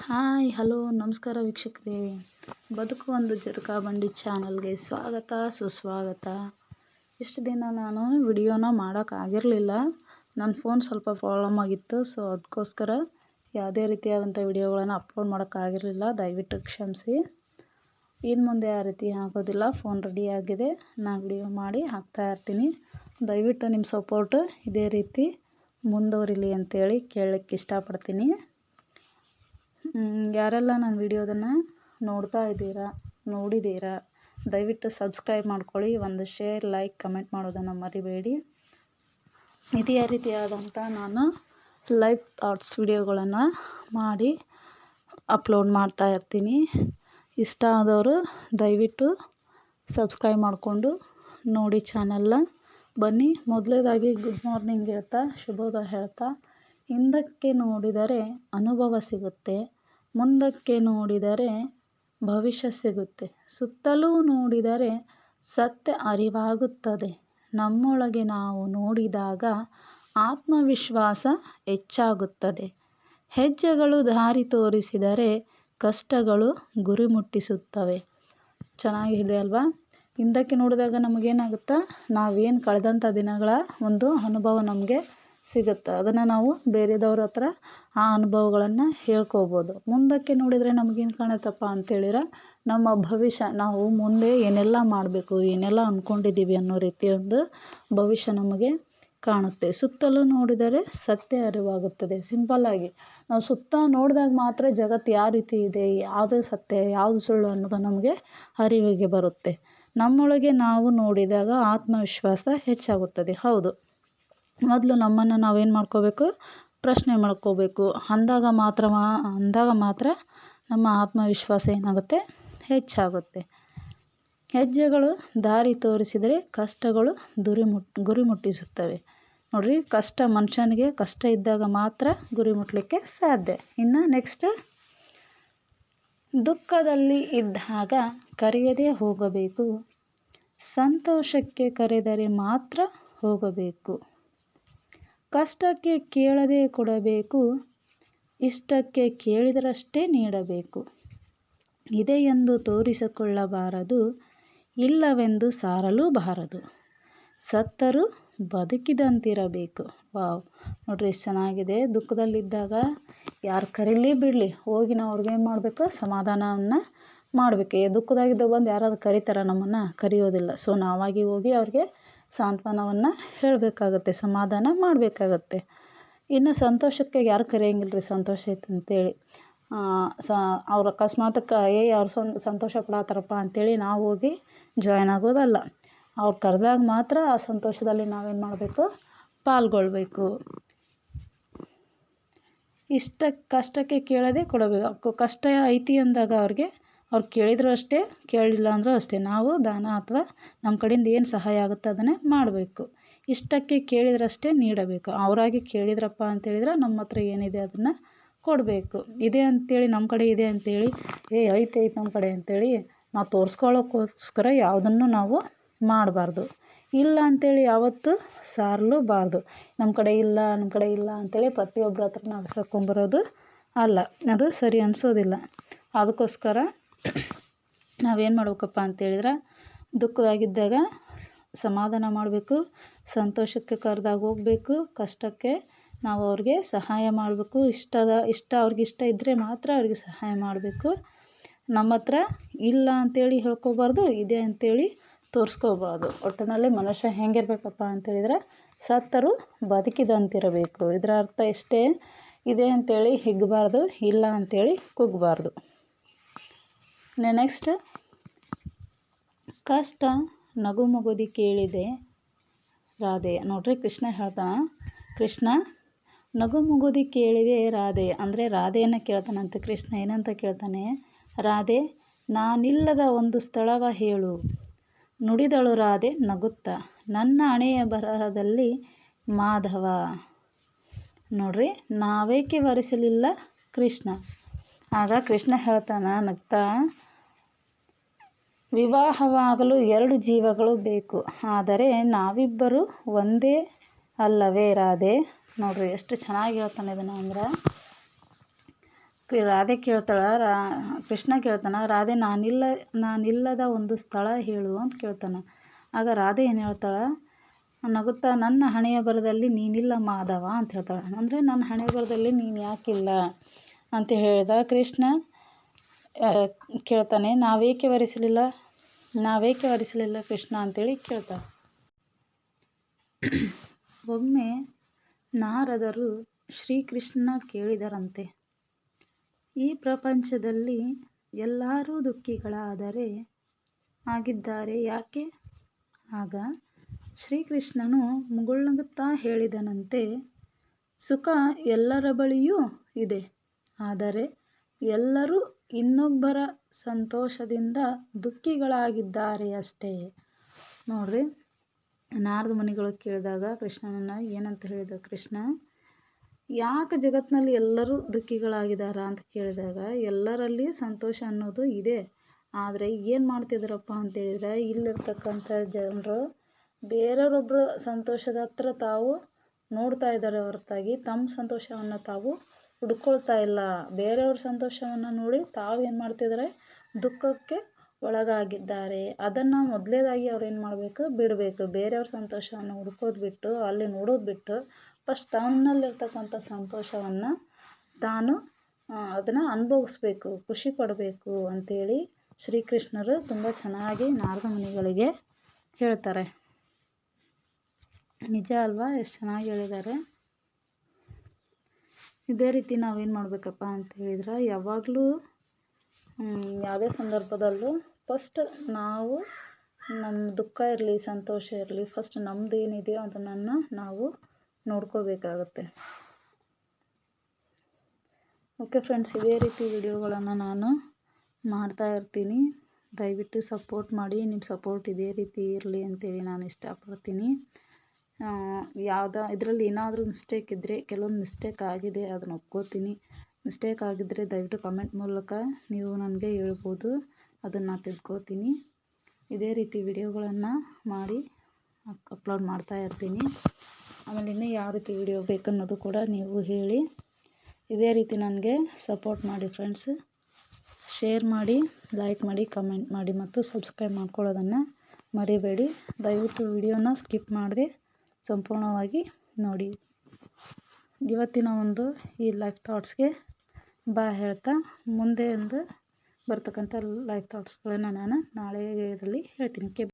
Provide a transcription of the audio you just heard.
Hi hello ನಮಸ್ಕಾರ ವೀಕ್ಷಕರೇ. ಬದುಕು ಒಂದು ಜಟಕಾ ಬಂಡಿ ಚಾನಲ್ಗೆ ಸ್ವಾಗತ ಸುಸ್ವಾಗತ. ಇಷ್ಟು ದಿನ ನಾನು ವಿಡಿಯೋನ ಮಾಡೋಕ್ಕಾಗಿರಲಿಲ್ಲ. ನನ್ನ ಫೋನ್ ಸ್ವಲ್ಪ ಪ್ರಾಬ್ಲಮ್ ಆಗಿತ್ತು. ಸೊ ಅದಕ್ಕೋಸ್ಕರ ಯಾವುದೇ ರೀತಿಯಾದಂಥ ವಿಡಿಯೋಗಳನ್ನು ಅಪ್ಲೋಡ್ ಮಾಡೋಕ್ಕಾಗಿರಲಿಲ್ಲ. ದಯವಿಟ್ಟು ಕ್ಷಮಿಸಿ. ಇನ್ನು ಮುಂದೆ ಆ ರೀತಿ ಆಗೋದಿಲ್ಲ. ಫೋನ್ ರೆಡಿಯಾಗಿದೆ, ನಾನು ವಿಡಿಯೋ ಮಾಡಿ ಹಾಕ್ತಾಯಿರ್ತೀನಿ. ದಯವಿಟ್ಟು ನಿಮ್ಮ ಸಪೋರ್ಟು ಇದೇ ರೀತಿ ಮುಂದುವರಿಲಿ ಅಂತೇಳಿ ಕೇಳಲಿಕ್ಕೆ ಇಷ್ಟಪಡ್ತೀನಿ. ಯಾರೆಲ್ಲ ನನ್ನ ವಿಡಿಯೋದನ್ನು ನೋಡಿದ್ದೀರಾ ದಯವಿಟ್ಟು ಸಬ್ಸ್ಕ್ರೈಬ್ ಮಾಡ್ಕೊಳ್ಳಿ. ಒಂದು ಶೇರ್, ಲೈಕ್, ಕಮೆಂಟ್ ಮಾಡೋದನ್ನು ಮರಿಬೇಡಿ. ಇದೇ ರೀತಿಯಾದಂಥ ನಾನು ಲೈವ್ ಥಾಟ್ಸ್ ವಿಡಿಯೋಗಳನ್ನು ಮಾಡಿ ಅಪ್ಲೋಡ್ ಮಾಡ್ತಾಯಿರ್ತೀನಿ. ಇಷ್ಟ ಆದವರು ದಯವಿಟ್ಟು ಸಬ್ಸ್ಕ್ರೈಬ್ ಮಾಡಿಕೊಂಡು ನೋಡಿ ಚಾನಲ್ನ. ಬನ್ನಿ, ಮೊದಲನೇದಾಗಿ ಗುಡ್ ಮಾರ್ನಿಂಗ್ ಹೇಳ್ತಾ, ಶುಭೋದಯ ಹೇಳ್ತಾ, ಹಿಂದಕ್ಕೆ ನೋಡಿದರೆ ಅನುಭವ ಸಿಗುತ್ತೆ, ಮುಂದಕ್ಕೆ ನೋಡಿದರೆ ಭವಿಷ್ಯ ಸಿಗುತ್ತೆ, ಸುತ್ತಲೂ ನೋಡಿದರೆ ಸತ್ಯ ಅರಿವಾಗುತ್ತದೆ. ನಮ್ಮೊಳಗೆ ನಾವು ನೋಡಿದಾಗ ಆತ್ಮವಿಶ್ವಾಸ ಹೆಚ್ಚಾಗುತ್ತದೆ. ಹೆಜ್ಜೆಗಳು ದಾರಿ ತೋರಿಸಿದರೆ ಕಷ್ಟಗಳು ಗುರಿ ಮುಟ್ಟಿಸುತ್ತವೆ. ಚೆನ್ನಾಗಿದೆ ಅಲ್ವಾ? ಹಿಂದಕ್ಕೆ ನೋಡಿದಾಗ ನಮಗೇನಾಗುತ್ತಾ, ನಾವೇನು ಕಳೆದಂಥ ದಿನಗಳ ಒಂದು ಅನುಭವ ನಮಗೆ ಸಿಗುತ್ತೆ. ಅದನ್ನು ನಾವು ಬೇರೆದವ್ರ ಹತ್ರ ಆ ಅನುಭವಗಳನ್ನು ಹೇಳ್ಕೋಬೋದು. ಮುಂದಕ್ಕೆ ನೋಡಿದರೆ ನಮಗೇನು ಕಾಣುತ್ತಪ್ಪ ಅಂತೇಳಿದ್ರೆ, ನಮ್ಮ ಭವಿಷ್ಯ, ನಾವು ಮುಂದೆ ಏನೆಲ್ಲ ಮಾಡಬೇಕು, ಏನೆಲ್ಲ ಅಂದ್ಕೊಂಡಿದ್ದೀವಿ ಅನ್ನೋ ರೀತಿಯೊಂದು ಭವಿಷ್ಯ ನಮಗೆ ಕಾಣುತ್ತೆ. ಸುತ್ತಲೂ ನೋಡಿದರೆ ಸತ್ಯ ಅರಿವಾಗುತ್ತದೆ. ಸಿಂಪಲ್ಲಾಗಿ ನಾವು ಸುತ್ತ ನೋಡಿದಾಗ ಮಾತ್ರ ಜಗತ್ತು ಯಾವ ರೀತಿ ಇದೆ, ಯಾವುದು ಸತ್ಯ, ಯಾವುದು ಸುಳ್ಳು ಅನ್ನೋದು ನಮಗೆ ಅರಿವಿಗೆ ಬರುತ್ತೆ. ನಮ್ಮೊಳಗೆ ನಾವು ನೋಡಿದಾಗ ಆತ್ಮವಿಶ್ವಾಸ ಹೆಚ್ಚಾಗುತ್ತದೆ. ಹೌದು, ಮೊದಲು ನಮ್ಮನ್ನು ನಾವೇನು ಮಾಡ್ಕೋಬೇಕು, ಪ್ರಶ್ನೆ ಮಾಡ್ಕೋಬೇಕು. ಅಂದಾಗ ಮಾತ್ರ ನಮ್ಮ ಆತ್ಮವಿಶ್ವಾಸ ಏನಾಗುತ್ತೆ, ಹೆಚ್ಚಾಗುತ್ತೆ. ಹೆಜ್ಜೆಗಳು ದಾರಿ ತೋರಿಸಿದರೆ ಕಷ್ಟಗಳು ಗುರಿ ಮುಟ್ಟಿಸುತ್ತವೆ. ನೋಡಿರಿ, ಮನುಷ್ಯನಿಗೆ ಕಷ್ಟ ಇದ್ದಾಗ ಮಾತ್ರ ಗುರಿ ಮುಟ್ಟಲಿಕ್ಕೆ ಸಾಧ್ಯ. ಇನ್ನು ನೆಕ್ಸ್ಟ್, ದುಃಖದಲ್ಲಿ ಇದ್ದಾಗ ಕರೆಯದೇ ಹೋಗಬೇಕು, ಸಂತೋಷಕ್ಕೆ ಕರೆದರೆ ಮಾತ್ರ ಹೋಗಬೇಕು, ಕಷ್ಟಕ್ಕೆ ಕೇಳದೆ ಕೊಡಬೇಕು, ಇಷ್ಟಕ್ಕೆ ಕೇಳಿದರಷ್ಟೇ ನೀಡಬೇಕು, ಇದೆ ಎಂದು ತೋರಿಸಿಕೊಳ್ಳಬಾರದು, ಇಲ್ಲವೆಂದು ಸಾರಲೂಬಾರದು, ಸತ್ತರೂ ಬದುಕಿದಂತಿರಬೇಕು. ವಾವ್, ನೋಡ್ರಿ ಎಷ್ಟು ಚೆನ್ನಾಗಿದೆ. ದುಃಖದಲ್ಲಿದ್ದಾಗ ಯಾರು ಕರೀಲಿ ಬಿಡಲಿ, ಹೋಗಿ ನಾವು ಅವ್ರಿಗೇನು ಮಾಡಬೇಕು, ಸಮಾಧಾನವನ್ನು ಮಾಡಬೇಕು. ದುಃಖದಾಗಿದ್ದ ಬಂದು ಯಾರಾದ್ರು ಕರೀತಾರ, ನಮ್ಮನ್ನು ಕರೆಯೋದಿಲ್ಲ. ಸೊ ನಾವಾಗಿ ಹೋಗಿ ಅವ್ರಿಗೆ ಸಾಂತ್ವನವನ್ನು ಹೇಳಬೇಕಾಗತ್ತೆ, ಸಮಾಧಾನ ಮಾಡಬೇಕಾಗತ್ತೆ. ಇನ್ನು ಸಂತೋಷಕ್ಕೆ ಯಾರು ಕರೆಯೋಂಗಿಲ್ಲ ರೀ, ಸಂತೋಷ ಐತೆ ಅಂತೇಳಿ. ಅವ್ರು ಅಕಸ್ಮಾತಕ್ಕೆ ಅವ್ರು ಸಂತೋಷ ಪಡತ್ತಾರಪ್ಪ ಅಂಥೇಳಿ ನಾವು ಹೋಗಿ ಜಾಯ್ನ್ ಆಗೋದಲ್ಲ. ಅವ್ರು ಕರೆದಾಗ ಮಾತ್ರ ಆ ಸಂತೋಷದಲ್ಲಿ ನಾವೇನು ಮಾಡಬೇಕು, ಪಾಲ್ಗೊಳ್ಬೇಕು. ಕಷ್ಟಕ್ಕೆ ಕೇಳದೆ ಕೊಡಬೇಕು. ಕಷ್ಟ ಐತಿ ಅಂದಾಗ ಅವ್ರು ಕೇಳಿದ್ರು ಅಷ್ಟೇ, ಕೇಳಲಿಲ್ಲ ಅಂದರೂ ಅಷ್ಟೇ, ನಾವು ದಾನ ಅಥವಾ ನಮ್ಮ ಕಡೆಯಿಂದ ಏನು ಸಹಾಯ ಆಗುತ್ತೆ ಅದನ್ನೇ ಮಾಡಬೇಕು. ಇಷ್ಟಕ್ಕೆ ಕೇಳಿದ್ರಷ್ಟೇ ನೀಡಬೇಕು. ಅವರಾಗಿ ಕೇಳಿದ್ರಪ್ಪ ಅಂತೇಳಿದ್ರೆ ನಮ್ಮ ಹತ್ರ ಏನಿದೆ ಅದನ್ನು ಕೊಡಬೇಕು. ಇದೆ ಅಂಥೇಳಿ, ನಮ್ಮ ಕಡೆ ಇದೆ ಅಂಥೇಳಿ, ಐತೆ ನಮ್ಮ ಕಡೆ ಅಂಥೇಳಿ ನಾವು ತೋರಿಸ್ಕೊಳ್ಳೋಕ್ಕೋಸ್ಕರ ಯಾವುದನ್ನು ನಾವು ಮಾಡಬಾರ್ದು. ಇಲ್ಲ ಅಂಥೇಳಿ ಯಾವತ್ತೂ ಸಾರಲೂಬಾರ್ದು. ನಮ್ಮ ಕಡೆ ಇಲ್ಲ ಅಂಥೇಳಿ ಪ್ರತಿಯೊಬ್ಬರ ಹತ್ರ ನಾವು ಹೇಳ್ಕೊಂಬರೋದು ಅಲ್ಲ, ಅದು ಸರಿ ಅನಿಸೋದಿಲ್ಲ. ಅದಕ್ಕೋಸ್ಕರ ನಾವೇನು ಮಾಡ್ಬೇಕಪ್ಪ ಅಂತೇಳಿದ್ರೆ, ದುಃಖದಾಗಿದ್ದಾಗ ಸಮಾಧಾನ ಮಾಡಬೇಕು, ಸಂತೋಷಕ್ಕೆ ಕರೆದಾಗ ಹೋಗಬೇಕು, ಕಷ್ಟಕ್ಕೆ ನಾವು ಅವ್ರಿಗೆ ಸಹಾಯ ಮಾಡಬೇಕು. ಅವ್ರಿಗೆ ಇಷ್ಟ ಇದ್ದರೆ ಮಾತ್ರ ಅವ್ರಿಗೆ ಸಹಾಯ ಮಾಡಬೇಕು. ನಮ್ಮ ಹತ್ರ ಇಲ್ಲ ಅಂಥೇಳಿ ಹೇಳ್ಕೊಬಾರ್ದು, ಇದೆ ಅಂಥೇಳಿ ತೋರಿಸ್ಕೋಬಾರ್ದು. ಒಟ್ಟಿನಲ್ಲಿ ಮನುಷ್ಯ ಹೆಂಗಿರ್ಬೇಕಪ್ಪ ಅಂತೇಳಿದ್ರೆ, ಸತ್ತರೂ ಬದುಕಿದಂತಿರಬೇಕು. ಇದರ ಅರ್ಥ ಇಷ್ಟೇ. ಇದೆ ಅಂಥೇಳಿ ಹಿಗ್ಗಬಾರ್ದು, ಇಲ್ಲ ಅಂಥೇಳಿ ಕುಗ್ಗಬಾರ್ದು. ನೆಕ್ಸ್ಟ್, ಕಷ್ಟ ನಗುಮೊಗದಿ ಕೇಳಿದೆ ರಾಧೆ. ನೋಡ್ರಿ, ಕೃಷ್ಣ ಹೇಳ್ತಾನೆ, ಕೃಷ್ಣ ನಗುಮೊಗದಿ ಕೇಳಿದೆ ರಾಧೆ ಅಂದರೆ ರಾಧೆಯನ್ನು ಕೇಳ್ತಾನಂತೆ. ಕೃಷ್ಣ ಏನಂತ ಕೇಳ್ತಾನೆ, ರಾಧೆ ನಾನಿಲ್ಲದ ಒಂದು ಸ್ಥಳವ ಹೇಳು. ನುಡಿದಳು ರಾಧೆ ನಗುತ್ತಾ, ನನ್ನ ಹಣೆಯ ಬರಹದಲ್ಲಿ ಮಾಧವ. ನೋಡ್ರಿ, ನಾವೇಕೆ ವರಿಸಲಿಲ್ಲ ಕೃಷ್ಣ. ಆಗ ಕೃಷ್ಣ ಹೇಳ್ತಾನೆ ನಗ್ತಾ, ವಿವಾಹವಾಗಲು 2 ಜೀವಗಳು ಬೇಕು, ಆದರೆ ನಾವಿಬ್ಬರು ಒಂದೇ ಅಲ್ಲವೇ ರಾಧೆ. ನೋಡ್ರಿ ಎಷ್ಟು ಚೆನ್ನಾಗಿ ಹೇಳ್ತಾನೆ ಇದನ್ನು ಅಂದ್ರೆ, ರಾಧೆ ಕೇಳ್ತಾಳೆ, ಕೃಷ್ಣ ಕೇಳ್ತಾನೆ, ರಾಧೆ ನಾನಿಲ್ಲದ ಒಂದು ಸ್ಥಳ ಹೇಳು ಅಂತ ಕೇಳ್ತಾನೆ. ಆಗ ರಾಧೆ ಏನು ಹೇಳ್ತಾಳೆ, ನಗುತ್ತಾ, ನನ್ನ ಹಣೆಯ ಬರದಲ್ಲಿ ನೀನಿಲ್ಲ ಮಾಧವ ಅಂತ ಹೇಳ್ತಾಳೆ. ಅಂದರೆ ನನ್ನ ಹಣೆ ಬರದಲ್ಲಿ ನೀನು ಯಾಕಿಲ್ಲ ಅಂತ ಹೇಳಿದ ಕೃಷ್ಣ ಕೇಳ್ತಾನೆ, ನಾವೇಕೆ ವರಿಸಲಿಲ್ಲ ಕೃಷ್ಣ ಅಂತೇಳಿ ಕೇಳ್ತಾನೆ. ಒಮ್ಮೆ ನಾರದರು ಶ್ರೀಕೃಷ್ಣ ಕೇಳಿದರಂತೆ, ಈ ಪ್ರಪಂಚದಲ್ಲಿ ಎಲ್ಲರೂ ದುಃಖಿಗಳಾದರೆ ಆಗಿದ್ದಾರೆ ಯಾಕೆ? ಆಗ ಶ್ರೀಕೃಷ್ಣನು ಮುಗುಳ್ನಗುತ್ತಾ ಹೇಳಿದನಂತೆ, ಸುಖ ಎಲ್ಲರ ಬಳಿಯೂ ಇದೆ, ಆದರೆ ಎಲ್ಲರೂ ಇನ್ನೊಬ್ಬರ ಸಂತೋಷದಿಂದ ದುಃಖಿಗಳಾಗಿದ್ದಾರೆ ಅಷ್ಟೇ. ನೋಡ್ರಿ, ನಾರದ ಮುನಿಗಳು ಕೇಳಿದಾಗ ಕೃಷ್ಣನನ್ನು ಏನಂತ ಹೇಳಿದ ಕೃಷ್ಣ, ಯಾಕೆ ಜಗತ್ತಿನಲ್ಲಿ ಎಲ್ಲರೂ ದುಃಖಿಗಳಾಗಿದ್ದಾರ ಅಂತ ಕೇಳಿದಾಗ, ಎಲ್ಲರಲ್ಲಿ ಸಂತೋಷ ಅನ್ನೋದು ಇದೆ, ಆದರೆ ಏನು ಮಾಡ್ತಿದ್ದಾರಪ್ಪ ಅಂತೇಳಿದರೆ, ಇಲ್ಲಿರ್ತಕ್ಕಂಥ ಜನರು ಬೇರೆಯೊಬ್ಬರ ಸಂತೋಷದ ಹತ್ರ ತಾವು ನೋಡ್ತಾ ಇದ್ದಾರೆ ಹೊರತಾಗಿ ತಮ್ಮ ಸಂತೋಷವನ್ನು ತಾವು ಹುಡ್ಕೊಳ್ತಾ ಇಲ್ಲ. ಬೇರೆಯವ್ರ ಸಂತೋಷವನ್ನು ನೋಡಿ ತಾವು ಏನು ಮಾಡ್ತಿದ್ದಾರೆ, ದುಃಖಕ್ಕೆ ಒಳಗಾಗಿದ್ದಾರೆ. ಅದನ್ನು ಮೊದಲೇದಾಗಿ ಅವ್ರು ಏನು ಮಾಡಬೇಕು, ಬಿಡಬೇಕು. ಬೇರೆಯವ್ರ ಸಂತೋಷವನ್ನು ಹುಡ್ಕೋದು ಬಿಟ್ಟು, ಅಲ್ಲಿ ನೋಡೋದು ಬಿಟ್ಟು, ಫಸ್ಟ್ ತನ್ನಲ್ಲಿರ್ತಕ್ಕಂಥ ಸಂತೋಷವನ್ನು ತಾನು ಅದನ್ನು ಅನುಭವಿಸ್ಬೇಕು, ಖುಷಿ ಪಡಬೇಕು ಅಂಥೇಳಿ ಶ್ರೀಕೃಷ್ಣರು ತುಂಬ ಚೆನ್ನಾಗಿ ನಾರದ ಮುನಿಗಳಿಗೆ ಹೇಳ್ತಾರೆ. ನಿಜ ಅಲ್ವಾ? ಎಷ್ಟು ಚೆನ್ನಾಗಿ ಹೇಳಿದ್ದಾರೆ. ಇದೇ ರೀತಿ ನಾವೇನು ಮಾಡಬೇಕಪ್ಪ ಅಂತ ಹೇಳಿದ್ರೆ, ಯಾವಾಗಲೂ ಯಾವುದೇ ಸಂದರ್ಭದಲ್ಲೂ ಫಸ್ಟ್ ನಾವು ನಮ್ಮ ದುಃಖ ಇರಲಿ ಸಂತೋಷ ಇರಲಿ, ಫಸ್ಟ್ ನಮ್ಮದು ಏನಿದೆಯೋ ಅದನ್ನು ನಾವು ನೋಡ್ಕೋಬೇಕಾಗತ್ತೆ. ಓಕೆ ಫ್ರೆಂಡ್ಸ್, ಇದೇ ರೀತಿ ವಿಡಿಯೋಗಳನ್ನು ನಾನು ಮಾಡ್ತಾ ಇರ್ತೀನಿ. ದಯವಿಟ್ಟು ಸಪೋರ್ಟ್ ಮಾಡಿ. ನಿಮ್ಮ ಸಪೋರ್ಟ್ ಇದೇ ರೀತಿ ಇರಲಿ ಅಂತೇಳಿ ನಾನು ಇಷ್ಟಪಡ್ತೀನಿ. ಇದರಲ್ಲಿ ಏನಾದರೂ ಮಿಸ್ಟೇಕ್ ಇದ್ದರೆ, ಕೆಲವೊಂದು ಮಿಸ್ಟೇಕ್ ಆಗಿದೆ, ಅದನ್ನು ಒಪ್ಕೋತೀನಿ. ಮಿಸ್ಟೇಕ್ ಆಗಿದ್ದರೆ ದಯವಿಟ್ಟು ಕಮೆಂಟ್ ಮೂಲಕ ನೀವು ನನಗೆ ಹೇಳ್ಬೋದು, ಅದನ್ನು ತಿದ್ಕೋತೀನಿ. ಇದೇ ರೀತಿ ವಿಡಿಯೋಗಳನ್ನು ಮಾಡಿ ಅಪ್ಲೋಡ್ ಮಾಡ್ತಾ ಇರ್ತೀನಿ. ಆಮೇಲೆ ಇನ್ನೂ ಯಾವ ರೀತಿ ವಿಡಿಯೋ ಬೇಕನ್ನೋದು ಕೂಡ ನೀವು ಹೇಳಿ. ಇದೇ ರೀತಿ ನನಗೆ ಸಪೋರ್ಟ್ ಮಾಡಿ ಫ್ರೆಂಡ್ಸ್. ಶೇರ್ ಮಾಡಿ, ಲೈಕ್ ಮಾಡಿ, ಕಮೆಂಟ್ ಮಾಡಿ ಮತ್ತು ಸಬ್ಸ್ಕ್ರೈಬ್ ಮಾಡ್ಕೊಳ್ಳೋದನ್ನು ಮರಿಬೇಡಿ. ದಯವಿಟ್ಟು ವಿಡಿಯೋನ ಸ್ಕಿಪ್ ಮಾಡದೆ ಸಂಪೂರ್ಣವಾಗಿ ನೋಡಿ. ಇವತ್ತಿನ ಒಂದು ಈ ಲೈಫ್ ಥಾಟ್ಸ್ಗೆ ಬಾಯ್ ಹೇಳ್ತಾ, ಮುಂದೆ ಒಂದು ಬರ್ತಕ್ಕಂಥ ಲೈಫ್ ಥಾಟ್ಸ್ಗಳನ್ನು ನಾನು ನಾಳೆ ವಿಡಿಯೋದಲ್ಲಿ ಹೇಳ್ತೀನಿ.